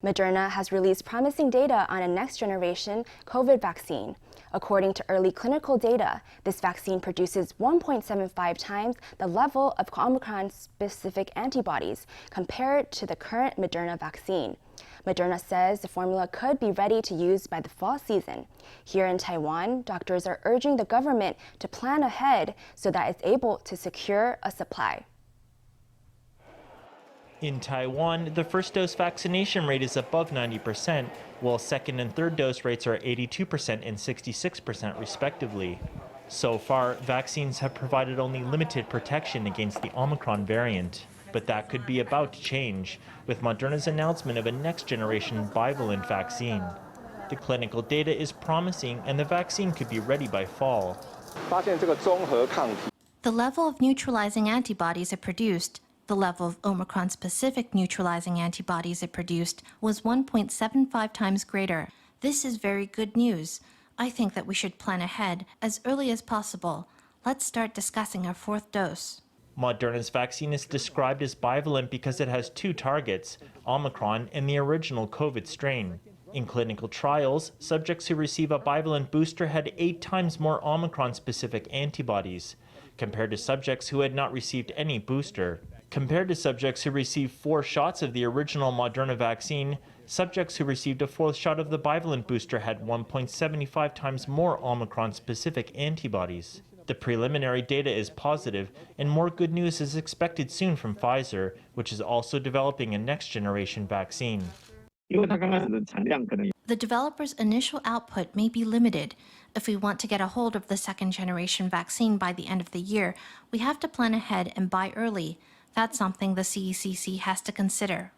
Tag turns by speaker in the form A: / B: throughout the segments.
A: Moderna has released promising data on a next-generation COVID vaccine. According to early clinical data, this vaccine produces 1.75 times the level of omicron-specific antibodies compared to the current Moderna vaccine. Moderna says the formula could be ready to use by the fall season. Here in Taiwan, doctors are urging the government to plan ahead so that it's able to secure a supply.
B: In Taiwan, the first dose vaccination rate is above 90%, while second and third dose rates are 82% and 66% respectively. So far, vaccines have provided only limited protection against the Omicron variant. But that could be about to change with Moderna's announcement of a next-generation bivalent vaccine. The clinical data is promising and the vaccine could be ready by fall.
C: The level of neutralizing antibodies it produced, the level of omicron-specific neutralizing antibodies it produced, was 1.75 times greater. This is very good news. I think that we should plan ahead as early as possible. Let's start discussing our fourth dose.
B: Moderna's vaccine is described as bivalent because it has two targets, Omicron and the original COVID strain. In clinical trials, subjects who receive a bivalent booster had 8 times more Omicron-specific antibodies, compared to subjects who had not received any booster. Compared to subjects who received 4 shots of the original Moderna vaccine, subjects who received a 4th shot of the bivalent booster had 1.75 times more Omicron-specific antibodies. The preliminary data is positive, and more good news is expected soon from Pfizer, which is also developing a next-generation vaccine.
C: The developer's initial output may be limited. If we want to get a hold of the second-generation vaccine by the end of the year, we have to plan ahead and buy early. That's something the CECC has to consider.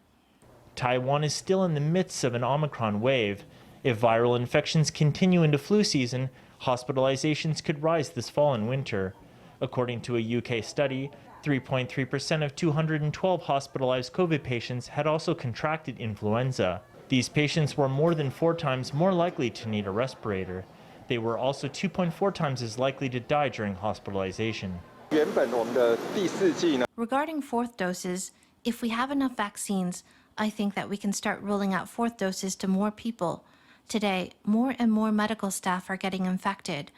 B: Taiwan is still in the midst of an Omicron wave. If viral infections continue into flu season, hospitalizations could rise this fall and winter. According to a UK study, 3.3% of 212 hospitalized COVID patients had also contracted influenza. These patients were more than 4 times more likely to need a respirator. They were also 2.4 times as likely to die during hospitalization.
C: Regarding fourth doses, if we have enough vaccines, I think that we can start rolling out fourth doses to more people. Today, more and more medical staff are getting infected.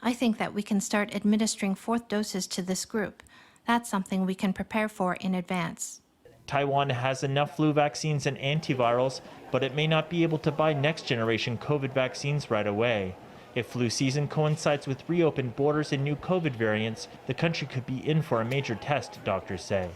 C: I think that we can start administering fourth doses to this group. That's something we can prepare for in advance.
B: Taiwan has enough flu vaccines and antivirals, but it may not be able to buy next-generation COVID vaccines right away. If flu season coincides with reopened borders and new COVID variants, the country could be in for a major test, doctors say.